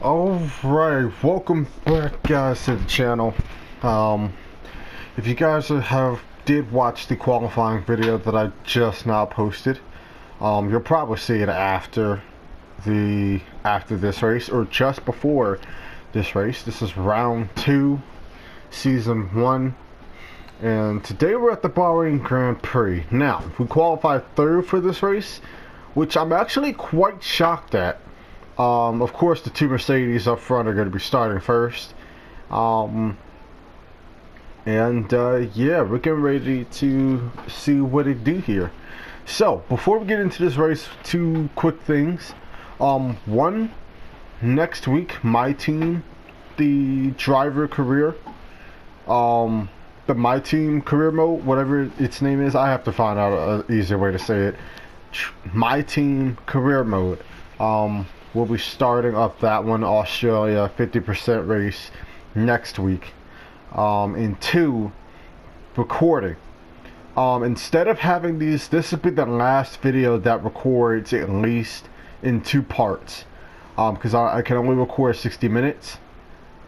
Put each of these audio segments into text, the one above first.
Alright, welcome back guys to the channel. If you guys did watch the qualifying video that I just now posted, you'll probably see it after this race or just before this race. This is round 2, season 1, and today we're at the Bahrain Grand Prix. Now, we qualified third for this race, which I'm actually quite shocked at. Of course, the two Mercedes up front are going to be starting first. Yeah, we're getting ready to see what they do here. So, before we get into this race, two quick things. One, next week, my team, the driver career, the my team career mode, whatever its name is, I have to find out an easier way to say it. My team career mode. We'll be starting up that one, Australia 50% race next week. In 2, recording. Instead of having these, this will be the last video that records at least in 2 parts. Because I can only record 60 minutes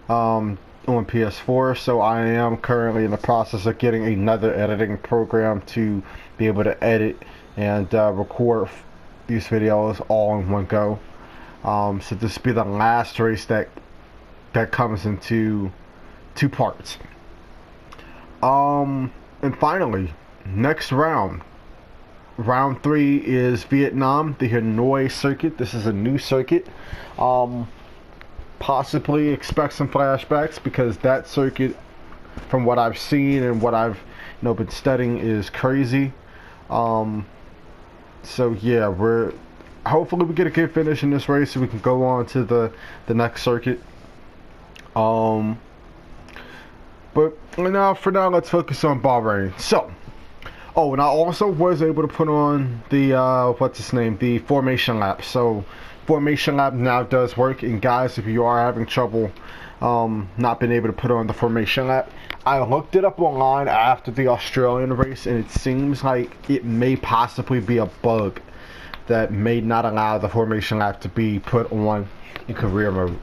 on PS4, so I am currently in the process of getting another editing program to be able to edit and record these videos all in one go. So this will be the last race that comes into 2 parts. And finally, next round 3 is Vietnam, the Hanoi circuit. This is a new circuit. Possibly expect some flashbacks because that circuit, from what I've seen and what I've been studying, is crazy. So yeah, hopefully we get a good finish in this race so we can go on to the next circuit. But now, for now, let's focus on Bahrain. So, and I also was able to put on the the formation lap. So formation lap now does work, and guys, if you are having trouble not being able to put on the formation lap, I looked it up online after the Australian race, and it seems like it may possibly be a bug that may not allow the formation lap to be put on in career mode.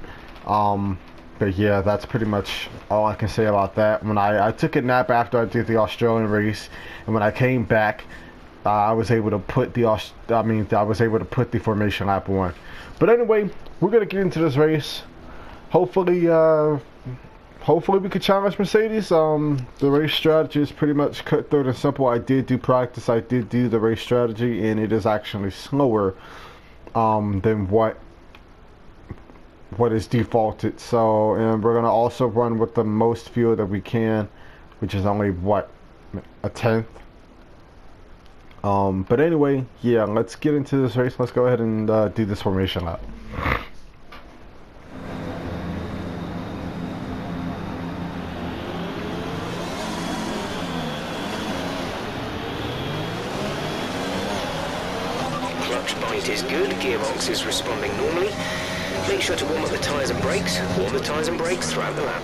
But yeah, that's pretty much all I can say about that. When I took a nap after I did the Australian race, and when I came back, I was able to put the formation lap on. But anyway, we're gonna get into this race. Hopefully we could challenge Mercedes. The race strategy is pretty much cutthroat and simple. I did do practice. I did do the race strategy, and it is actually slower than what is defaulted. So, and we're gonna also run with the most fuel that we can, which is only a 10th. But anyway, yeah, let's get into this race. Let's go ahead and do this formation lap. Clutch bite is good, gearbox is responding normally. Make sure to warm up the tyres and brakes. Warm the tyres and brakes throughout the lap.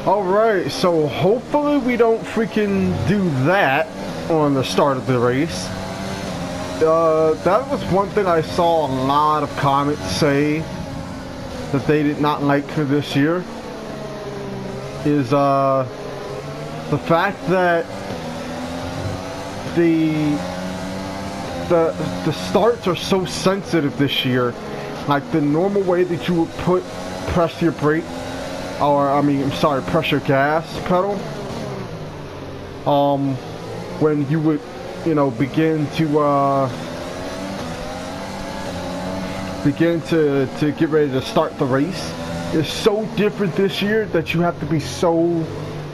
Alright, so hopefully we don't freaking do that on the start of the race. That was one thing I saw a lot of comments say that they did not like for this year, is the fact that the starts are so sensitive this year. Like the normal way that you would press your brake, press your gas pedal, when you would, begin to get ready to start the race, is so different this year that you have to be so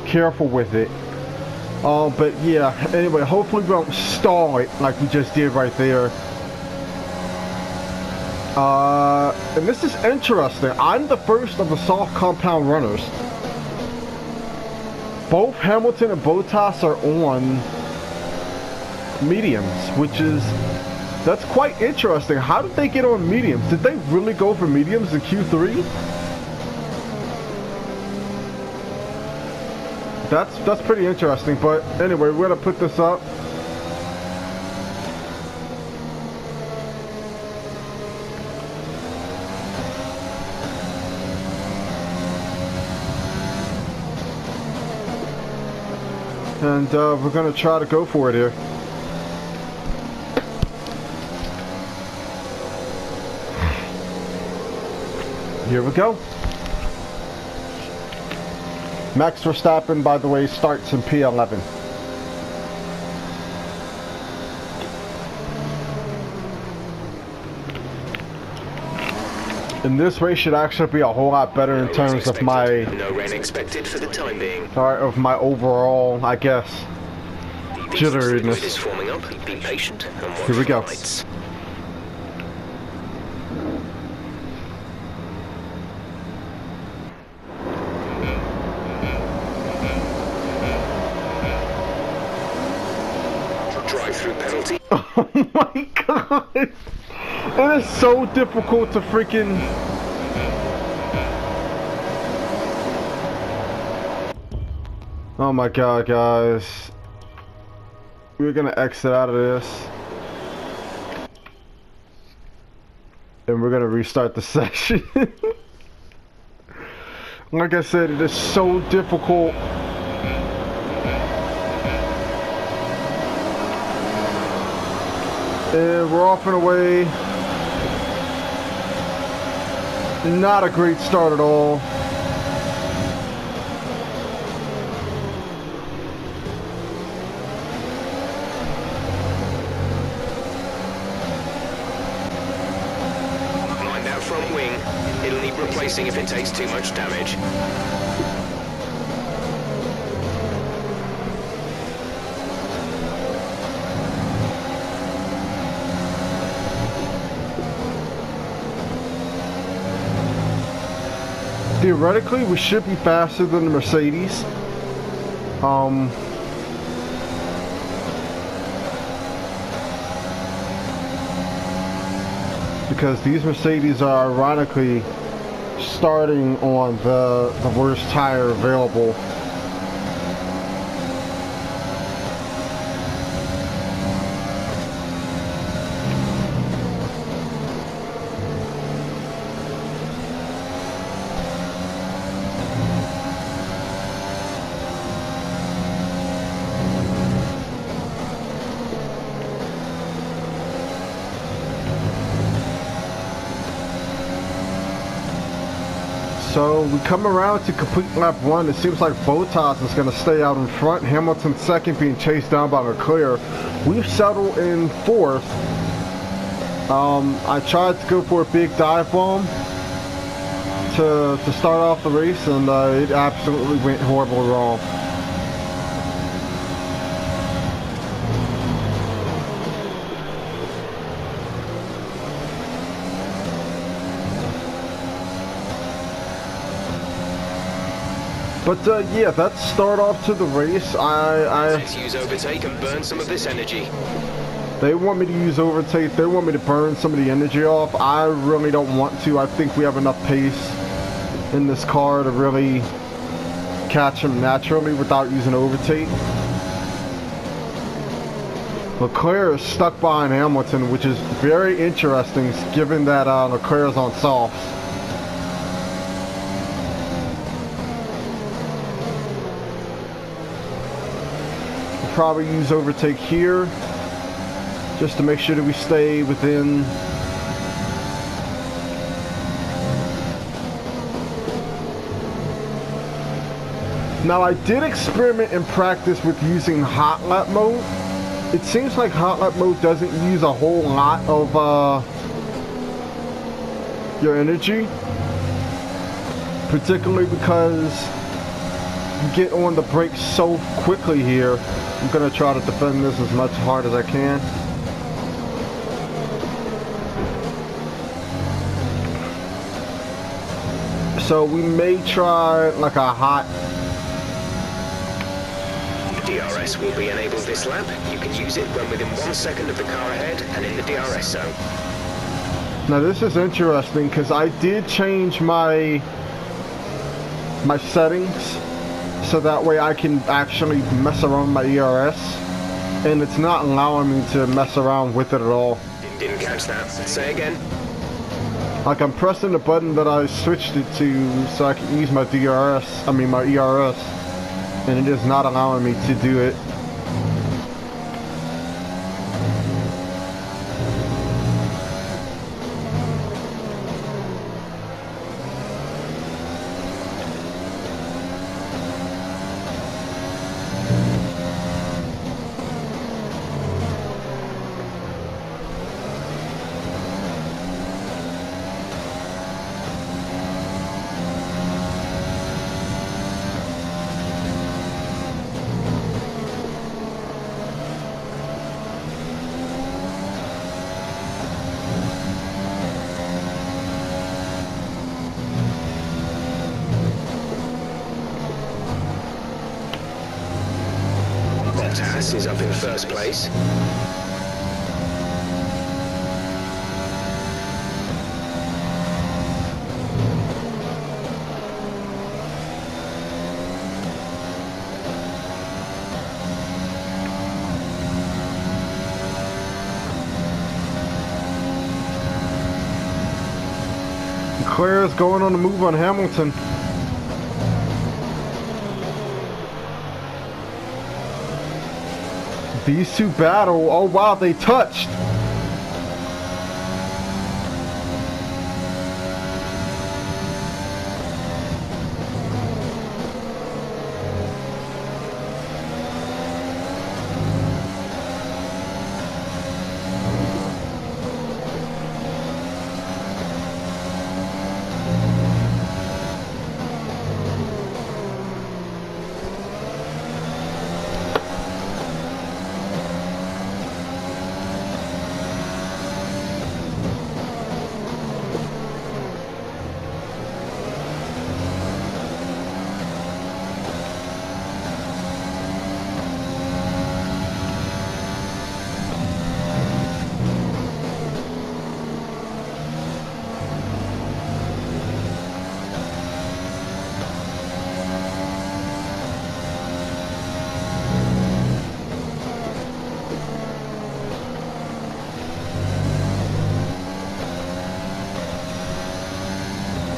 careful with it. But yeah, anyway, hopefully we don't stall it like we just did right there. And this is interesting. I'm the first of the soft compound runners. Both Hamilton and Bottas are on mediums, that's quite interesting. How did they get on mediums? Did they really go for mediums in Q3? That's pretty interesting, but anyway, we're gonna put this up. and we're gonna try to go for it here. Here we go. Max Verstappen, by the way, starts in P11. And this race should actually be a whole lot better in terms of my no rain expected for the time being. of my overall, I guess, jitteriness. Is forming up. Be patient and watch. Here we go. Lights. Drive-through penalty. Oh my god! It is so difficult to freaking... Oh my god, guys. We're gonna exit out of this. And we're gonna restart the session. Like I said, it is so difficult. And we're off and away. Not a great start at all. Mind that front wing. It'll need replacing if it takes too much damage. Theoretically, we should be faster than the Mercedes. Because these Mercedes are ironically starting on the worst tire available. So we come around to complete lap 1. It seems like Bottas is going to stay out in front. Hamilton second, being chased down by Leclerc. We've settled in 4th. I tried to go for a big dive bomb to start off the race, and it absolutely went horribly wrong. But yeah, that's start off to the race. Let's use overtake and burn some of this energy. They want me to use overtake. They want me to burn some of the energy off. I really don't want to. I think we have enough pace in this car to really catch them naturally without using overtake. Leclerc is stuck behind Hamilton, which is very interesting given that Leclerc is on softs. Probably use overtake here just to make sure that we stay within now. I did experiment in practice with using hot lap mode. It seems like hot lap mode doesn't use a whole lot of your energy, particularly because you get on the brakes so quickly here. I'm gonna try to defend this as much hard as I can. So we may try like a hot. DRS will be enabled this lap. You can use it when within 1 second of the car ahead and in the DRS zone. Now this is interesting because I did change my settings so that way I can actually mess around my ERS, and it's not allowing me to mess around with it at all. Didn't catch that. Say again. Like I'm pressing the button that I switched it to so I can use my DRS, my ERS, and it is not allowing me to do it. Bottas is up in first place. Leclerc is going on the move on Hamilton. These two battle. Oh wow, they touched.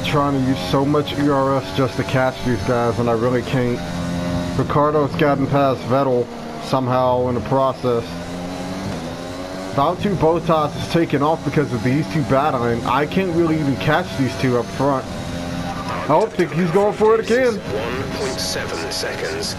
Trying to use so much ERS just to catch these guys, and I really can't. Ricardo's gotten past Vettel somehow in the process. Valtteri Bottas is taking off because of these two battling. I can't really even catch these two up front. I think he's going for it again. 1.7 seconds.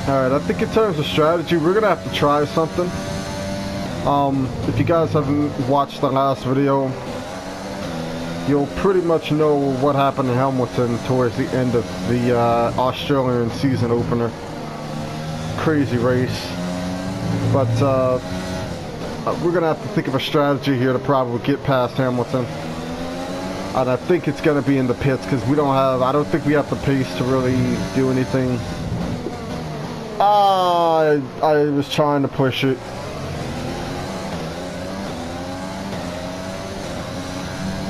Alright, I think in terms of strategy, we're gonna have to try something. If you guys haven't watched the last video, you'll pretty much know what happened to Hamilton towards the end of the Australian season opener. Crazy race. But we're gonna have to think of a strategy here to probably get past Hamilton. And I think it's gonna be in the pits because I don't think we have the pace to really do anything. I was trying to push it.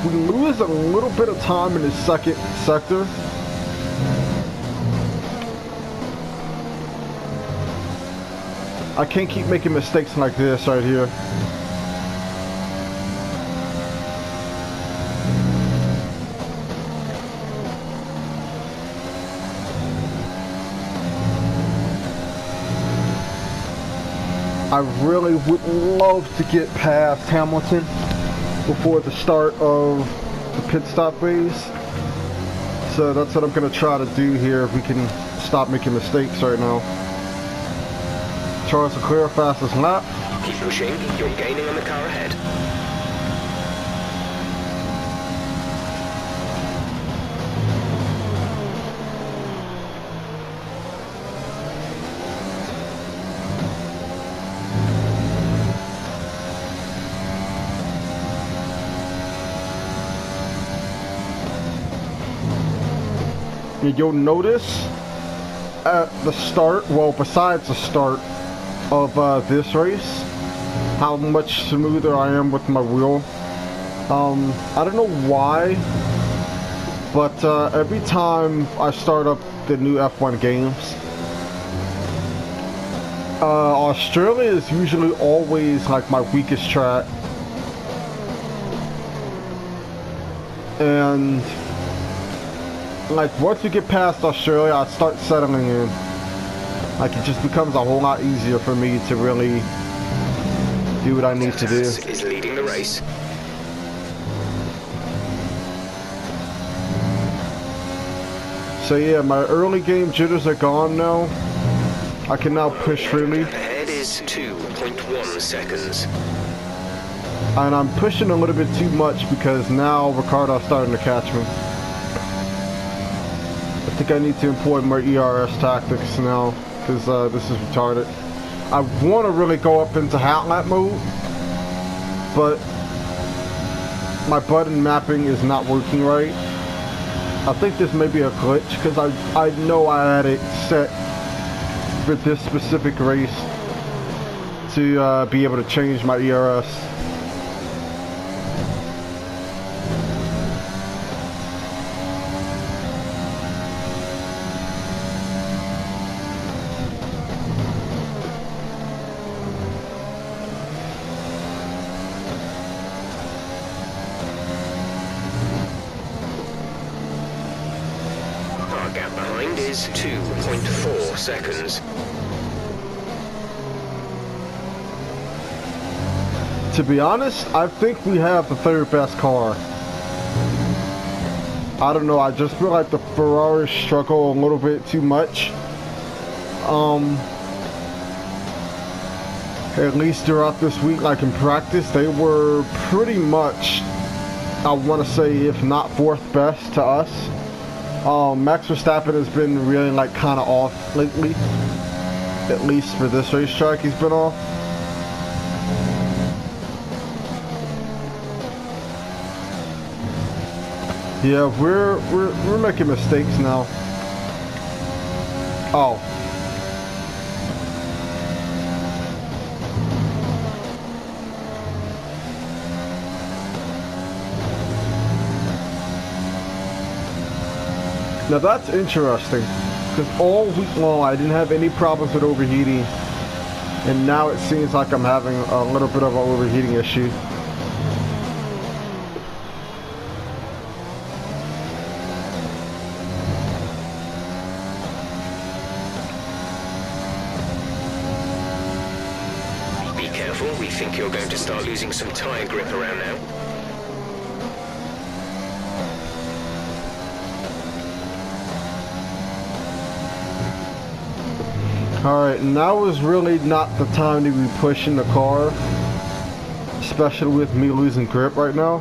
We lose a little bit of time in the second sector. I can't keep making mistakes like this right here. I really would love to get past Hamilton before the start of the pit stop phase. So that's what I'm going to try to do here if we can stop making mistakes right now. Charles Leclerc, fastest lap. Keep pushing, you're gaining on the car ahead. You'll notice at the start, well, besides the start of this race, how much smoother I am with my wheel. I don't know why, but every time I start up the new F1 games, Australia is usually always like my weakest track. And like once you get past Australia, I start settling in. Like it just becomes a whole lot easier for me to really do what I need to do. Is leading the race. So yeah, my early game jitters are gone now. I can now push freely. Ahead is 2.1 seconds. And I'm pushing a little bit too much because now Ricardo's starting to catch me. I think I need to employ more ERS tactics now because this is retarded. I want to really go up into hat lap mode, but my button mapping is not working right. I think this may be a glitch because I know I had it set for this specific race to be able to change my ERS. Our gap behind is 2.4 seconds. To be honest, I think we have the third best car. I don't know, I just feel like the Ferraris struggle a little bit too much. At least throughout this week, like in practice, they were pretty much, I want to say, if not fourth best to us. Max Verstappen has been really like kind of off lately. At least for this racetrack, he's been off. Yeah, we're making mistakes now. Oh. Now that's interesting, because all week long I didn't have any problems with overheating, and now it seems like I'm having a little bit of an overheating issue. Be careful, we think you're going to start losing some tyre grip around now. Alright, now is really not the time to be pushing the car, especially with me losing grip right now.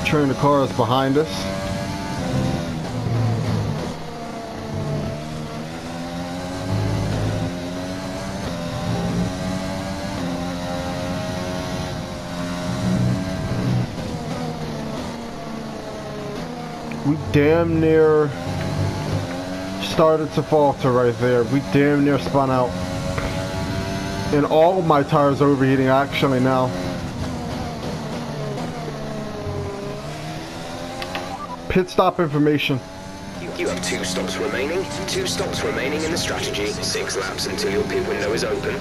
Turn the car is behind us. We damn near started to falter right there. We damn near spun out. And all of my tires are overheating actually now. Pit stop information. You have 2 stops remaining. 2 stops remaining in the strategy. 6 laps until your pit window is open.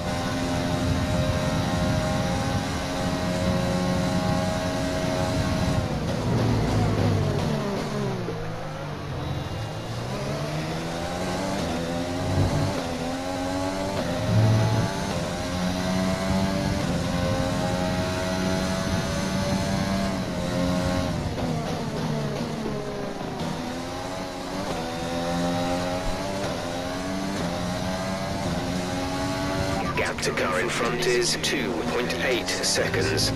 Gap to car in front is 2.8 seconds.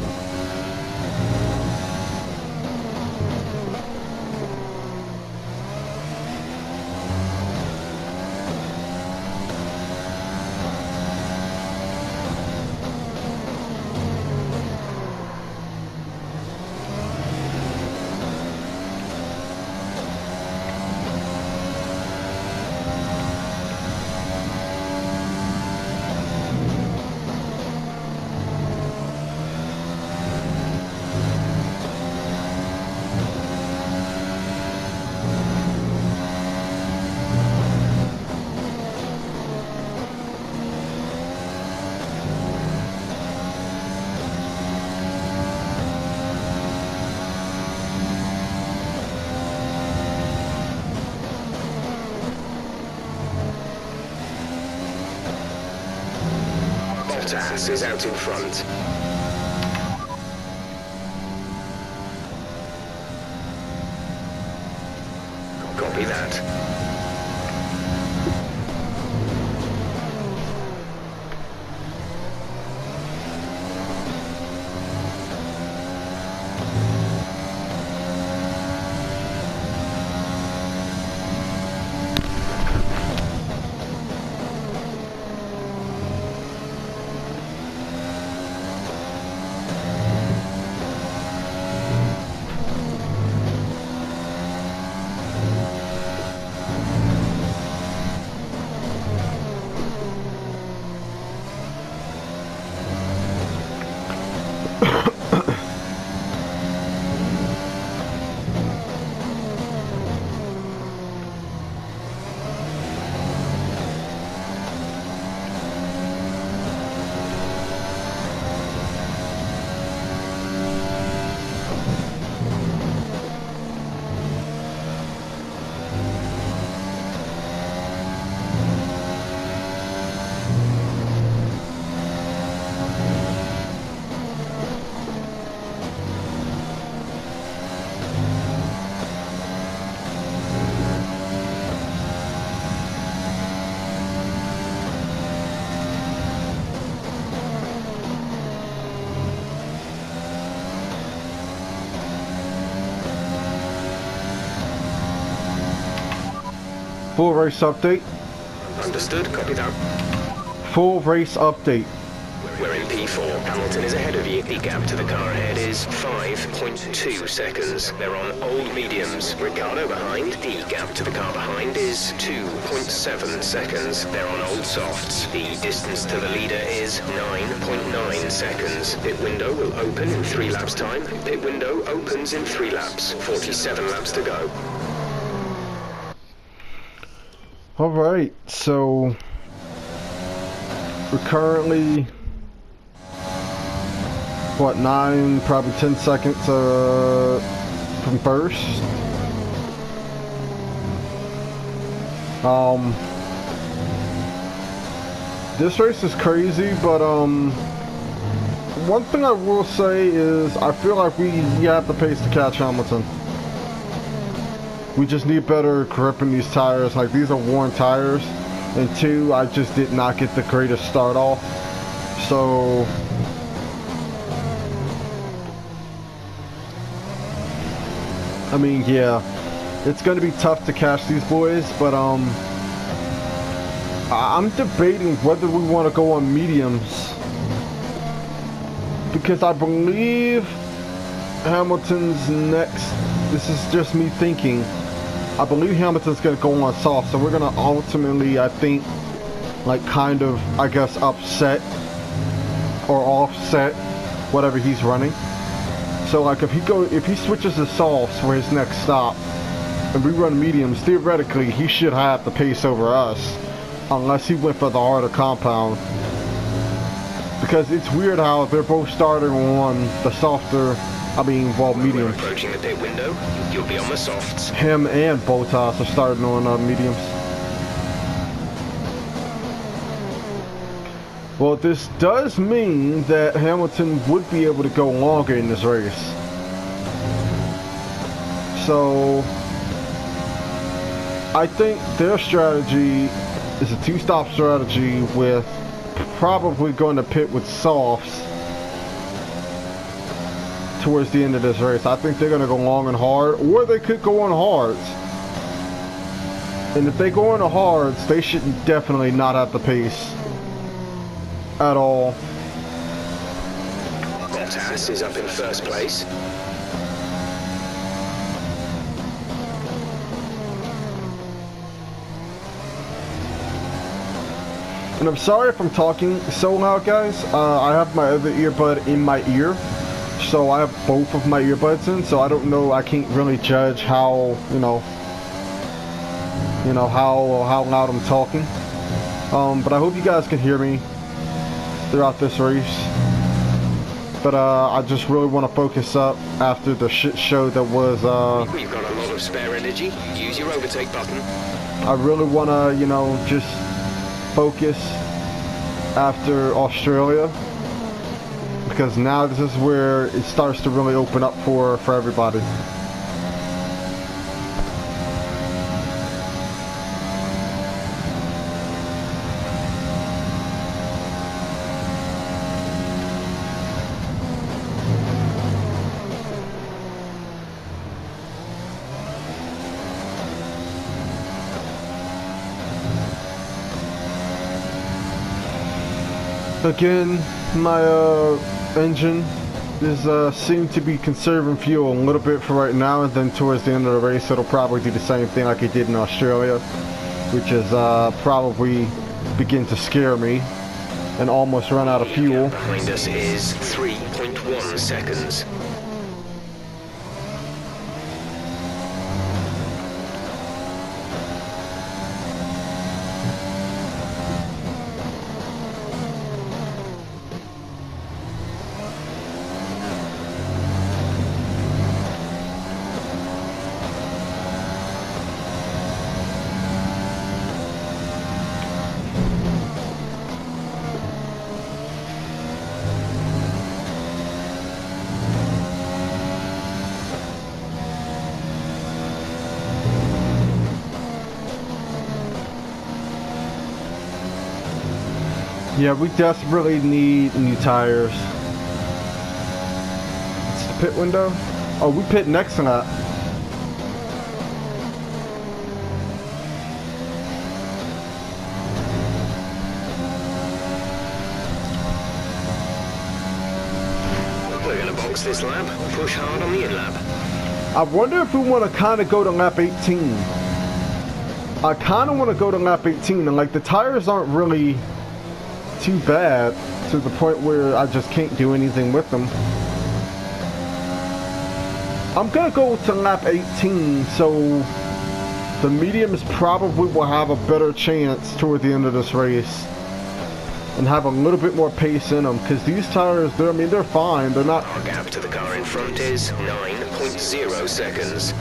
Bottas is out in front. Copy that. Full race update. Understood, copy that. Full race update. We're in P4. Hamilton is ahead of you. The gap to the car ahead is 5.2 seconds. They're on old mediums. Ricardo behind. The gap to the car behind is 2.7 seconds. They're on old softs. The distance to the leader is 9.9 seconds. Pit window will open in 3 laps time. Pit window opens in 3 laps. 47 laps to go. Alright, so we're currently, what, 9, probably 10 seconds from first. This race is crazy, but one thing I will say is I feel like we have the pace to catch Hamilton. We just need better grip in these tires. Like, these are worn tires, and 2, I just did not get the greatest start off. So I mean, yeah, it's gonna be tough to catch these boys, but I'm debating whether we want to go on mediums, because I believe Hamilton's next, this is just me thinking, I believe Hamilton's going to go on soft, so we're going to ultimately, I think, like, kind of, I guess, upset or offset whatever he's running. So, like, if he switches to softs for his next stop, and we run mediums, theoretically, he should have the pace over us, unless he went for the harder compound. Because it's weird how they're both starting on the softer, mediums. We're approaching the pit window. You'll be on the softs. Him and Bottas are starting on mediums. Well, this does mean that Hamilton would be able to go longer in this race. So I think their strategy is a 2-stop strategy with probably going to pit with softs towards the end of this race. I think they're going to go long and hard, or they could go on hards. And if they go on the hards, they should definitely not have the pace at all. Bottas is up in first place. And I'm sorry if I'm talking so loud, guys. I have my other earbud in my ear, so I have both of my earbuds in, so I don't know, I can't really judge how, how loud I'm talking. But I hope you guys can hear me throughout this race. But I just really want to focus up after the shit show that was We've got a lot of spare energy. Use your overtake button. I really want to, just focus after Australia, because now this is where it starts to really open up for everybody. Again, my engine is seem to be conserving fuel a little bit for right now, and then towards the end of the race it'll probably do the same thing like it did in Australia, which is probably begin to scare me and almost run out of fuel. Behind us is 3.1 seconds. Yeah, we desperately need new tires. It's the pit window. Oh, we pit next to that. We're going to box this lap, push hard on the in-lap. I wonder if we want to kind of go to lap 18. I kind of want to go to lap 18, and like the tires aren't really too bad to the point where I just can't do anything with them. I'm gonna go to lap 18, so the mediums probably will have a better chance toward the end of this race and have a little bit more pace in them, because these tires, they're fine. They're not. Our gap to the car in front is 9.0 seconds.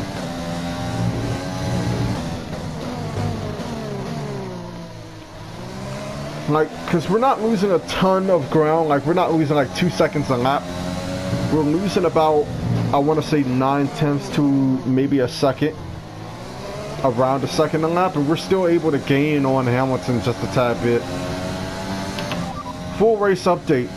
Like, because we're not losing a ton of ground. Like, we're not losing like 2 seconds a lap. We're losing about, I want to say 9/10 to maybe a second, around a second a lap, and we're still able to gain on Hamilton just a tad bit. Full race update.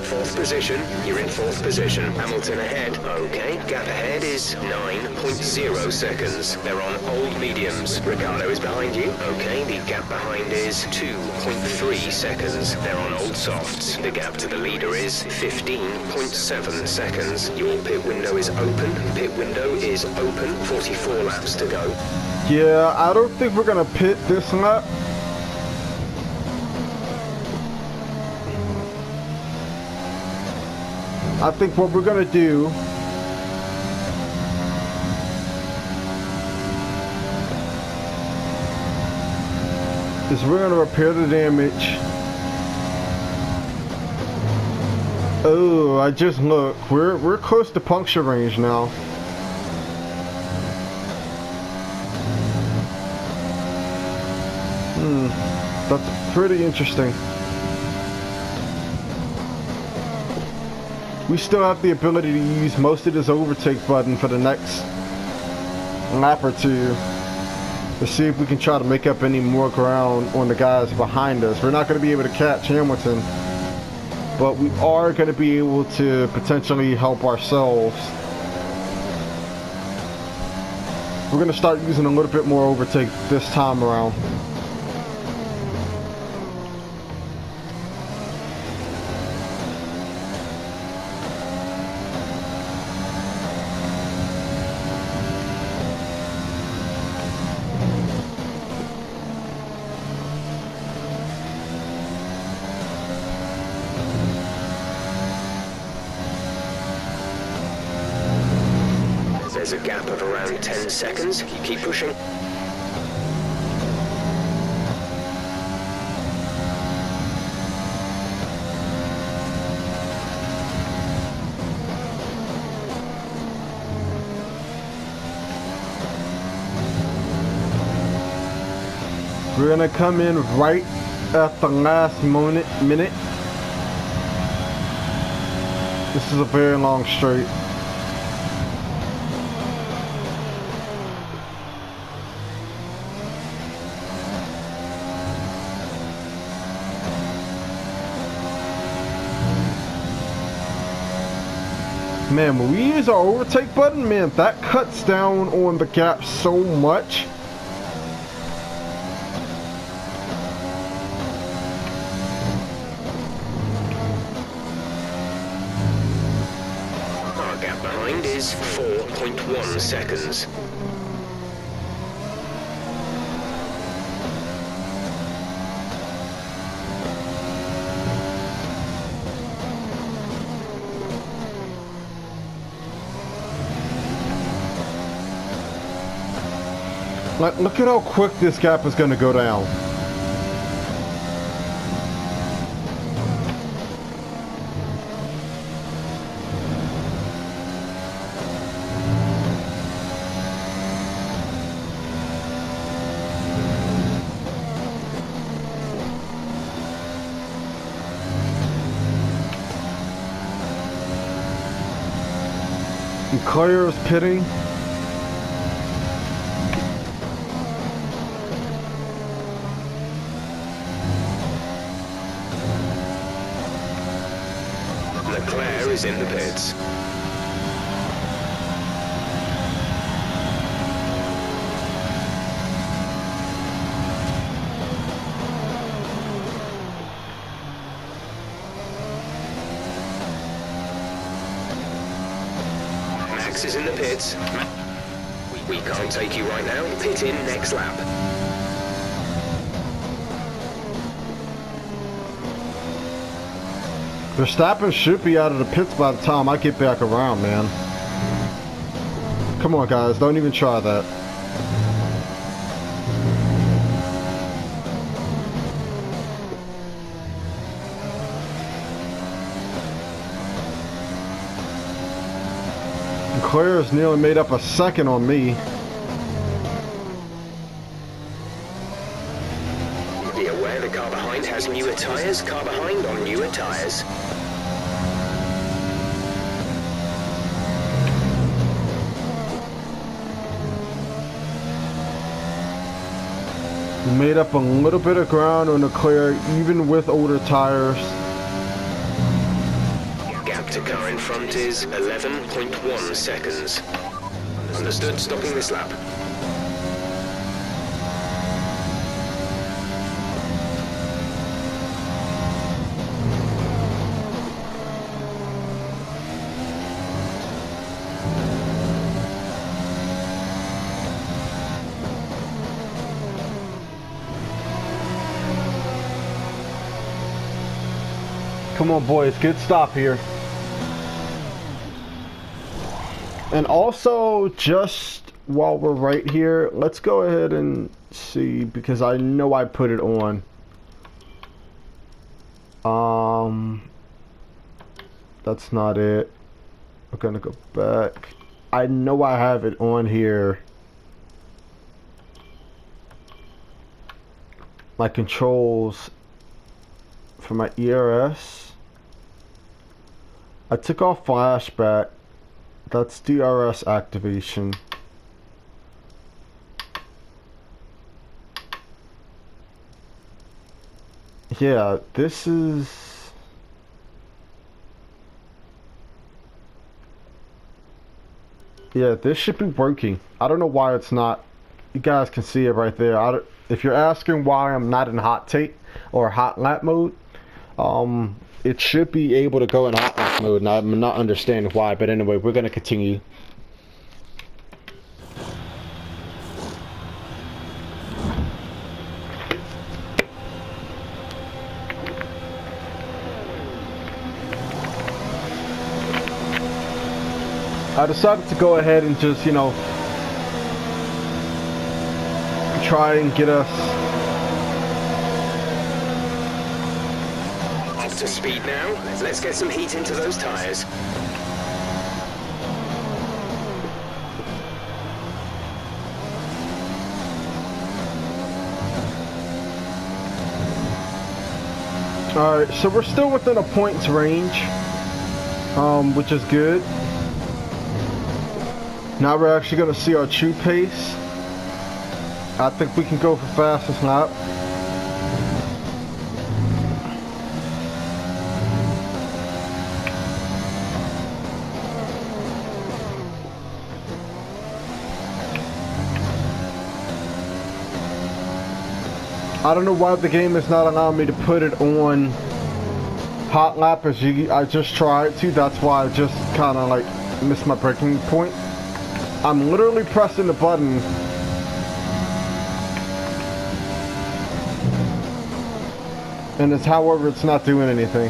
Fourth position, you're in fourth position. Hamilton ahead. Okay, gap ahead is 9.0 seconds. They're on old mediums. Ricardo is behind you. Okay, the gap behind is 2.3 seconds. They're on old softs. The gap to the leader is 15.7 seconds. Your pit window is open. Pit window is open. 44 laps to go. Yeah, I don't think we're gonna pit this lap. I think what we're gonna do is we're gonna repair the damage. Oh, I just looked. We're close to puncture range now. That's pretty interesting. We still have the ability to use most of this overtake button for the next lap or two to see if we can try to make up any more ground on the guys behind us. We're not going to be able to catch Hamilton, but we are going to be able to potentially help ourselves. We're going to start using a little bit more overtake this time around. There's a gap of around 10 seconds. Keep pushing. We're gonna come in right at the last minute. This is a very long straight. Man, when we use our overtake button, man, that cuts down on the gap so much. Our gap behind is 4.1 seconds. Like, look at how quick this gap is going to go down. And Claire is pitting. Leclerc is in the pits. Max is in the pits. We can't take you right now. Pit in next lap. Verstappen should be out of the pits by the time I get back around, man. Come on, guys. Don't even try that. Claire has nearly made up a second on me. Be aware the car behind has newer tyres. Car behind on newer tyres. Made up a little bit of ground on the clear, even with older tires. Gap to car in front is 11.1 seconds. Understood, stopping this lap. Come on, boys, good stop here. And also, just while we're right here, let's go ahead and see, because I know I put it on. That's not it. We're gonna go back. I know I have it on here. My controls for my ERS. I took off flashback. That's DRS activation. Yeah, this is... Yeah, this should be working. I don't know why it's not. You guys can see it right there. If you're asking why I'm not in hot tape or hot lap mode, it should be able to go in hot lap mode, and I'm not understanding why, but anyway, we're gonna continue. I decided to go ahead and just, you know, try and get us Up to speed now. Let's get some heat into those tyres. Alright, so we're still within a points range, which is good. Now we're actually going to see our true pace. I think we can go for fastest lap. I don't know why the game is not allowing me to put it on hot lap as I just tried to. That's why I just kind of like missed my breaking point. I'm literally pressing the button and however it's not doing anything.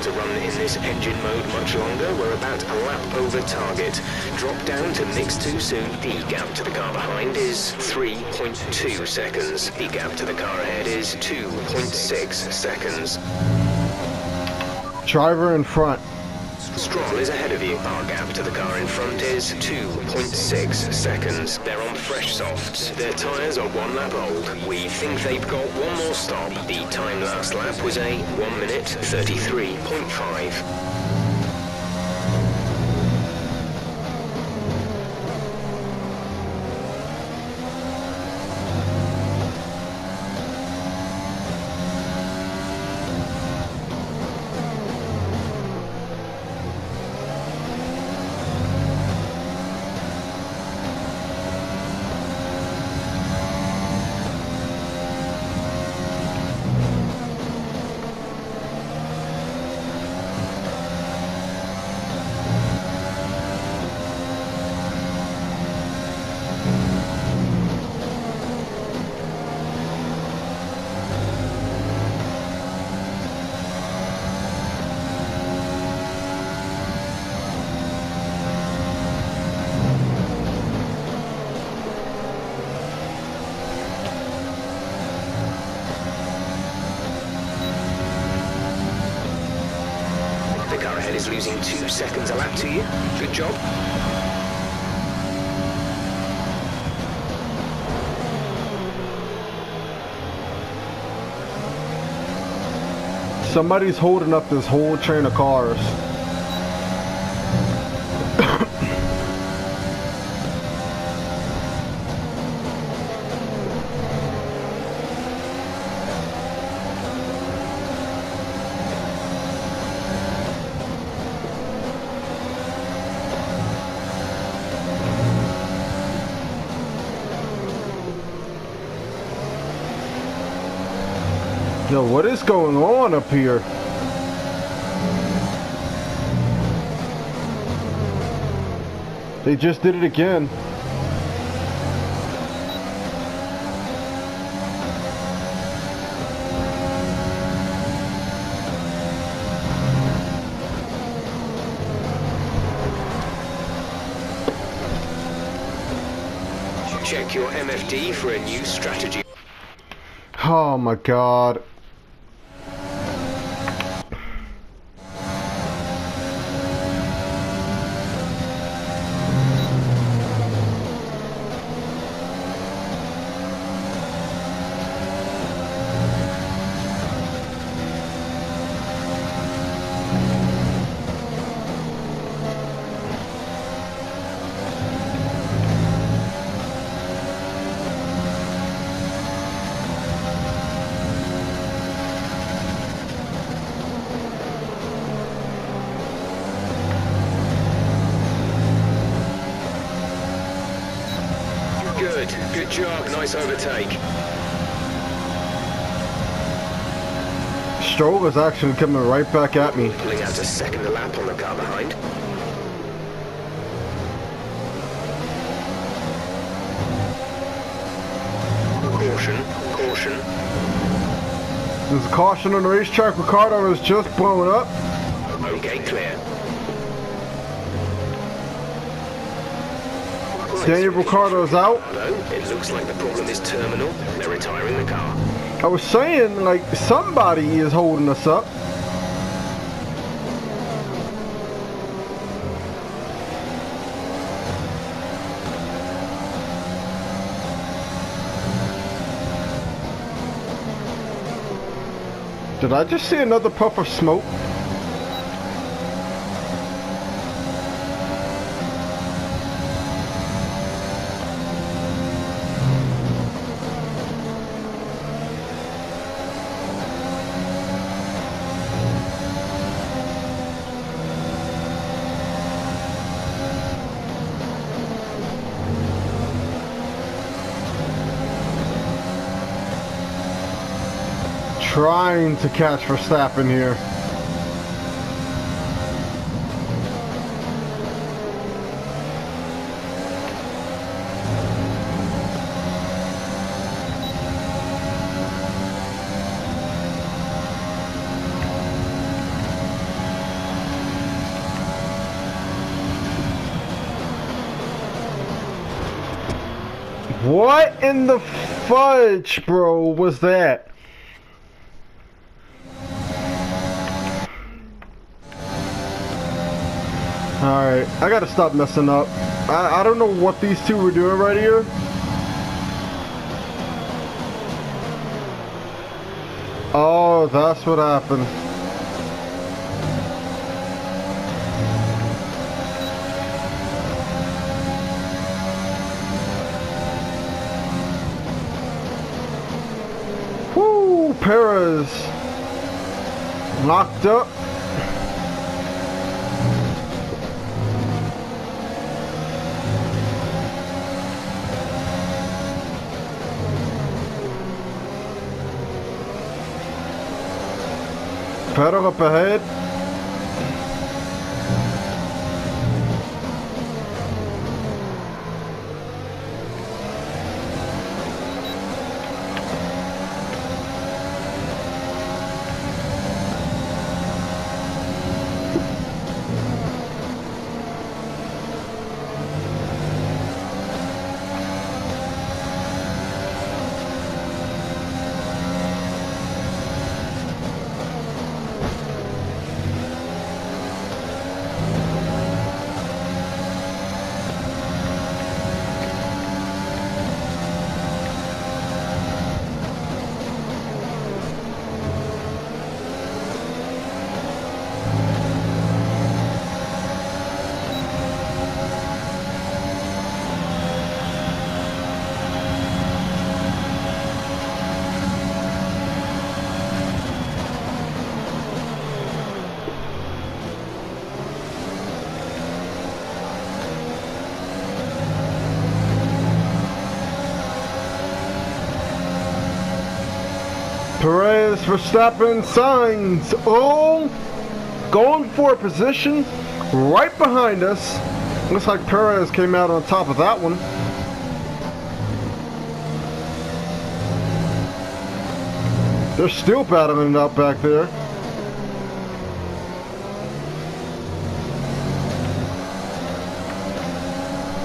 To run in this engine mode much longer. We're about a lap over target. Drop down to mix too soon. The gap to the car behind is 3.2 seconds. The gap to the car ahead is 2.6 seconds. Driver in front. Stroll is ahead of you. Our gap to the car in front is 2.6 seconds. They're on fresh softs. Their tyres are 1 lap old. We think they've got one more stop. The time last lap was a 1 minute 33.5. Is losing 2 seconds a lap to you. Good job. Somebody's holding up this whole train of cars. Yo, what is going on up here? They just did it again. Check your MFD for a new strategy. Oh my god. Good job, nice overtake. Stroll is actually coming right back at me. Pulling out a second lap on the car behind. Caution, caution. There's a caution on the racetrack. Ricardo is just blowing up. Okay, clear. Daniel Ricciardo's out. It looks like the problem is terminal. They're retiring the car. I was saying, like, somebody is holding us up. Did I just see another puff of smoke? Trying to catch Verstappen here. What in the fudge, bro, was that? Alright, I gotta stop messing up. I don't know what these two were doing right here. Oh, that's what happened. Woo, Perez locked up. Pedal up ahead. Perez, Verstappen, Sainz, all going for a position right behind us. Looks like Perez came out on top of that one. They're still battling it out back there.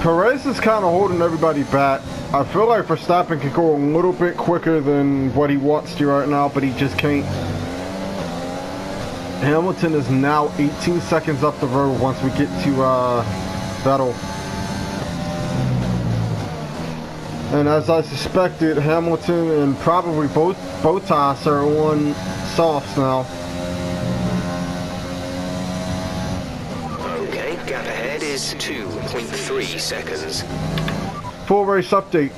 Perez is kind of holding everybody back. I feel like Verstappen could go a little bit quicker than what he wants to right now, but he just can't. Hamilton is now 18 seconds up the road once we get to Vettel. And as I suspected, Hamilton and probably Bottas are on softs now. Okay, gap ahead is 2.3 seconds. Full race update.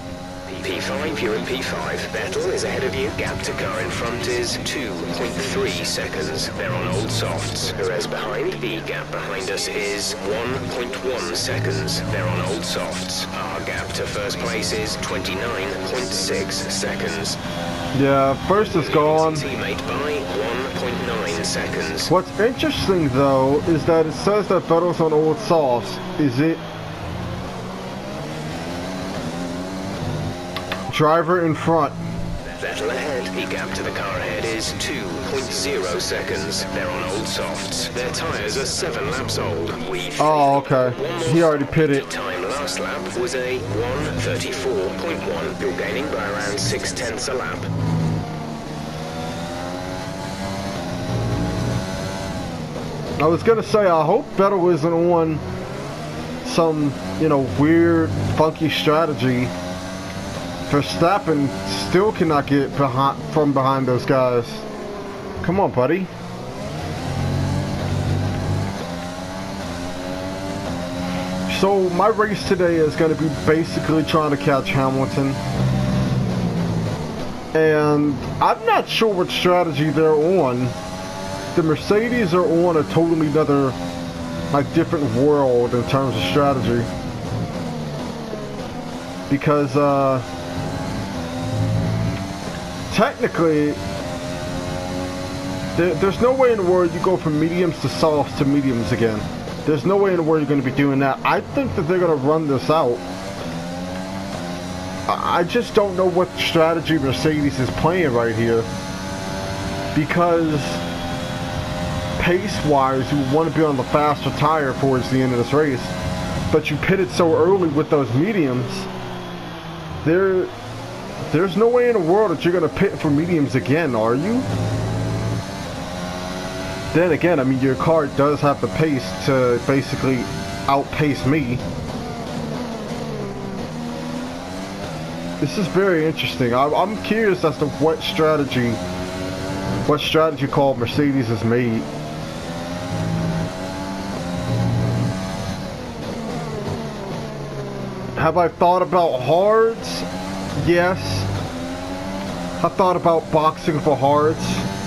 P5, you're in P5. Vettel is ahead of you. Gap to car in front is 2.3 seconds. They're on old softs. Perez behind. The gap behind us is 1.1 seconds. They're on old softs. Our gap to first place is 29.6 seconds. Yeah, first is gone. Teammate by 1.9 seconds. What's interesting though is that it says that Vettel's on old softs. Is it driver in front? Vettel ahead. The gap to the car ahead is 2.0 seconds. They're on old softs. Their tyres are 7 laps old. Oh, okay. He already pitted. Time last lap was a 1:34.1. You're gaining by around 0.6 a lap. I was gonna say, I hope Vettel isn't on some, you know, weird, funky strategy. Verstappen still cannot get from behind those guys. Come on, buddy. So my race today is going to be basically trying to catch Hamilton. And I'm not sure what strategy they're on. The Mercedes are on a totally other, like, different world in terms of strategy. Because, technically, there's no way in the world you go from mediums to softs to mediums again. There's no way in the world you're going to be doing that. I think that they're going to run this out. I just don't know what strategy Mercedes is playing right here. Because pace-wise, you want to be on the faster tire towards the end of this race. But you pitted so early with those mediums. There's no way in the world that you're going to pit for mediums again, are you? Then again, I mean, your car does have the pace to basically outpace me. This is very interesting. I'm curious as to what strategy call Mercedes has made. Have I thought about hards? Yes. I thought about boxing for hards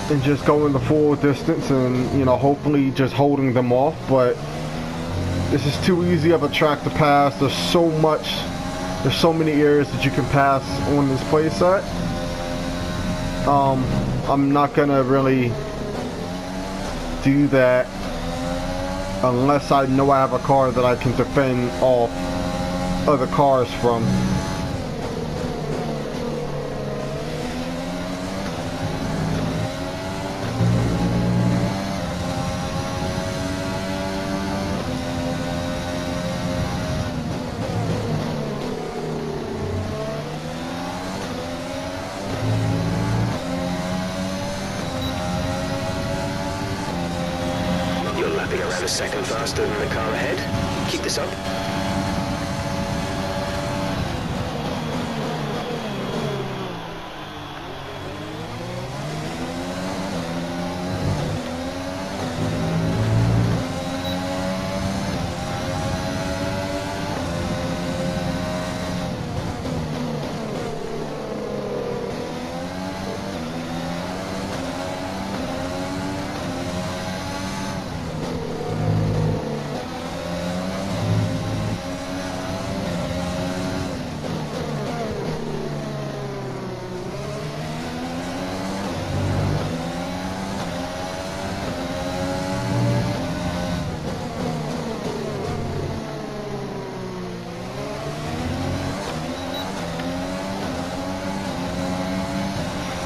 and just going the full distance and, you know, hopefully just holding them off, but this is too easy of a track to pass. There's so many areas that you can pass on this playset. I'm not gonna really do that unless I know I have a car that I can defend off other cars from. You're lapping around a second faster than the car ahead. Keep this up.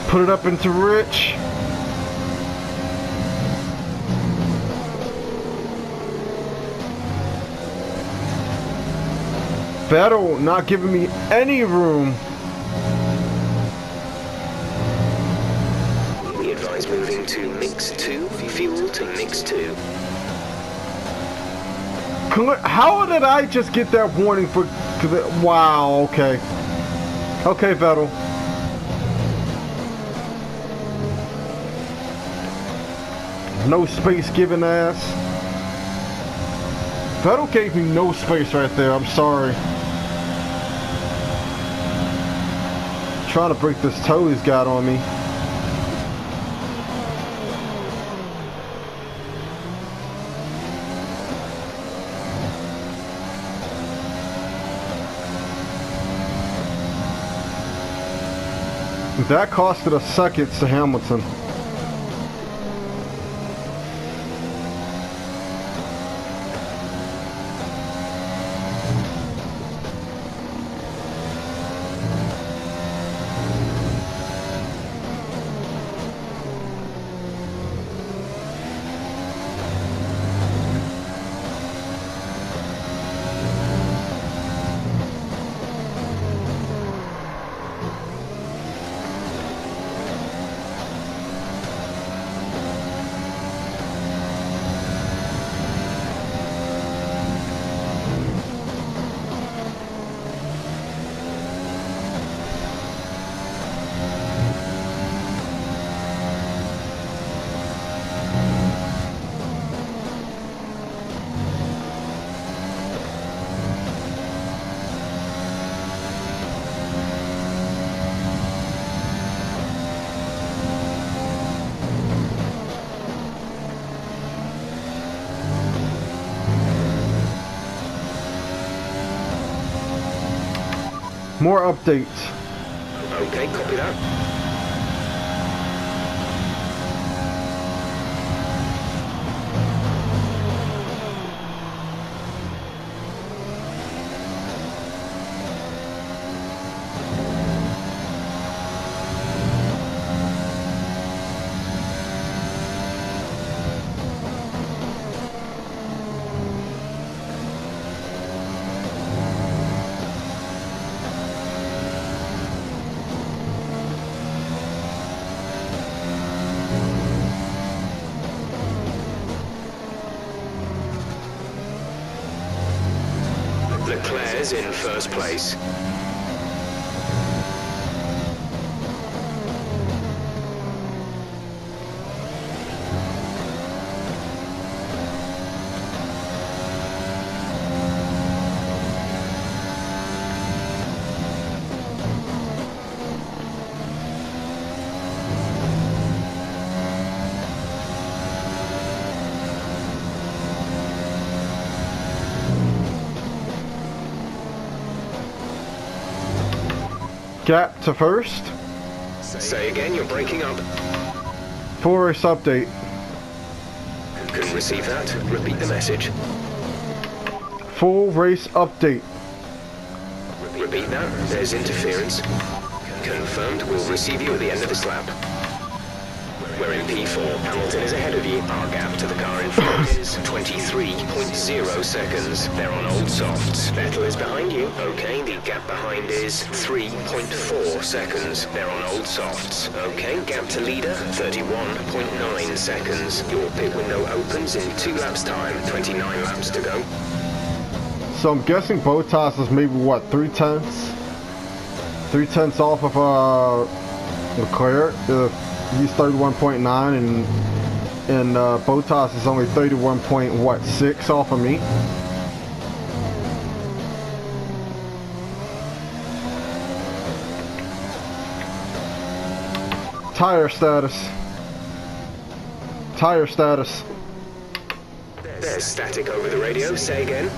Put it up into Rich. Vettel not giving me any room. We advise moving to mix 2, fuel to mix 2. How did I just get that warning for... Wow, okay. Okay, Vettel. No space given ass. Vettel gave me no space right there. I'm sorry. Trying to break this toe he's got on me. That costed us seconds to Hamilton. More updates. Okay, copy that. Leclerc's in first place. Gap to first. Say again, you're breaking up. Full race update. Couldn't receive that. Repeat the message. Full race update. Repeat that. There's interference. Confirmed. We'll receive you at the end of this lap. We're in P4. Hamilton is ahead of you. Our gap to the car in front is 23.0 seconds. They're on old softs. Vettel is behind you. Okay, the gap behind is 3.4 seconds. They're on old softs. Okay, gap to leader, 31.9 seconds. Your pit window opens in 2 laps time. 29 laps to go. So I'm guessing Bottas is maybe what, 3/10? 3/10 off of Leclerc. He's 31.9 and Bottas is only 31.6 off of me. Tire status. Tire status. There's static over the radio. Say again.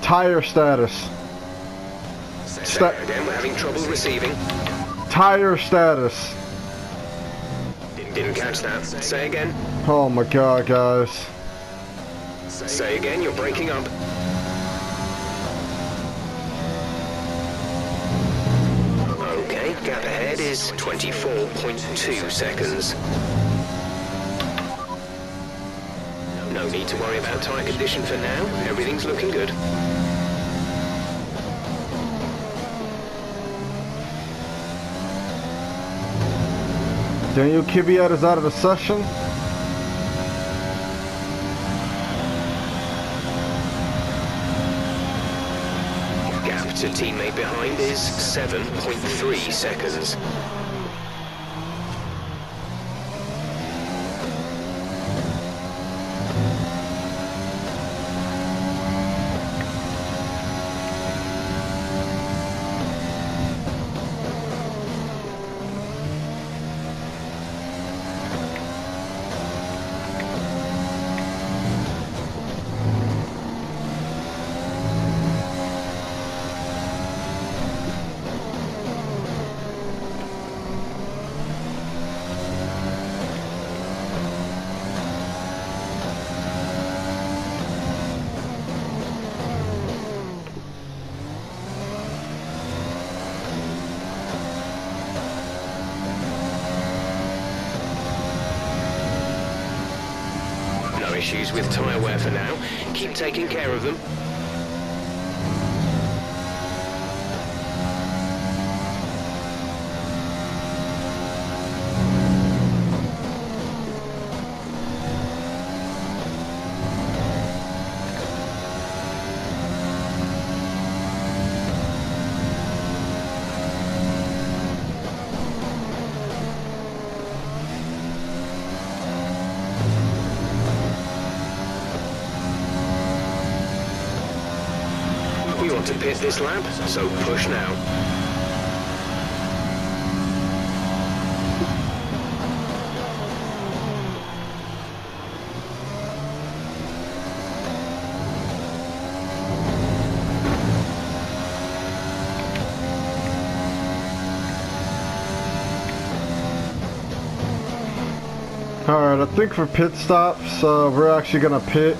Tire status. Say again. We're having trouble receiving. Tire status. Didn't catch that. Say again. Oh my god, guys. Say again, you're breaking up. Okay, gap ahead is 24.2 seconds. No need to worry about tyre condition for now. Everything's looking good. Daniel Kvyat is out of the session. Gap to teammate behind is 7.3 seconds. Issues with tyre wear for now. Keep taking care of them. We want to pit this lap, so push now. Alright, I think for pit stops, we're actually gonna pit.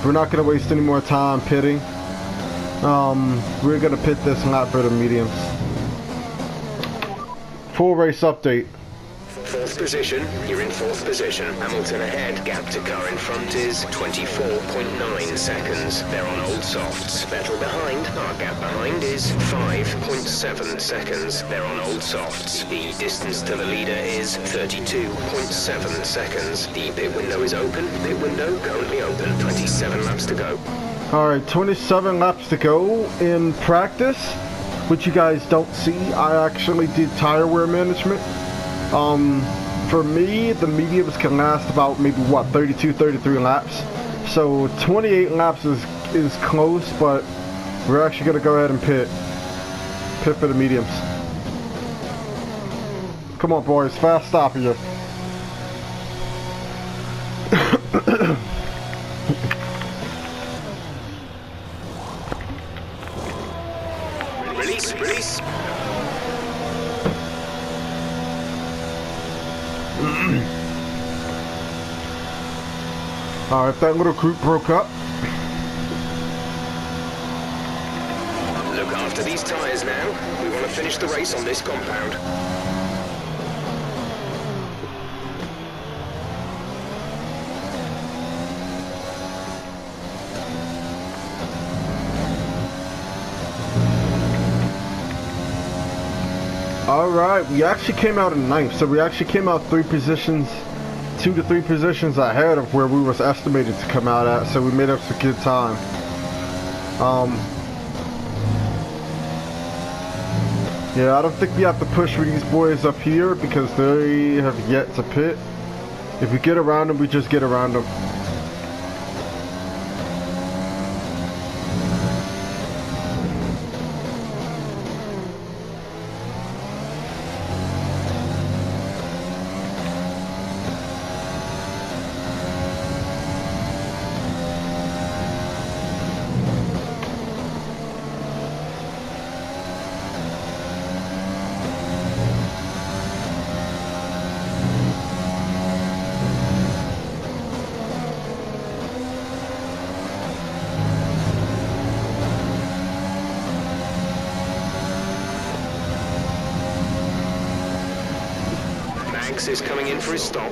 We're not gonna waste any more time pitting. We're gonna pit this lap for the mediums. Full race update. Fourth position, you're in fourth position. Hamilton ahead, gap to car in front is 24.9 seconds. They're on old softs. Vettel behind, our gap behind is 5.7 seconds. They're on old softs. The distance to the leader is 32.7 seconds. The pit window is open. Pit window currently open. 27 laps to go. Alright, 27 laps to go. In practice, which you guys don't see, I actually did tire wear management. For me, the mediums can last about maybe what, 32, 33 laps. So 28 laps is close, but we're actually gonna go ahead and pit for the mediums. Come on, boys, fast stop here. Release. Alright, that little group broke up. Look after these tyres now. We want to finish the race on this compound. Alright, we actually came out in ninth, so we actually came out 2 to 3 positions ahead of where we was estimated to come out at, so we made up some good time. Yeah, I don't think we have to push for these boys up here because they have yet to pit. If we get around them, we just get around them. Max is coming in for his stop.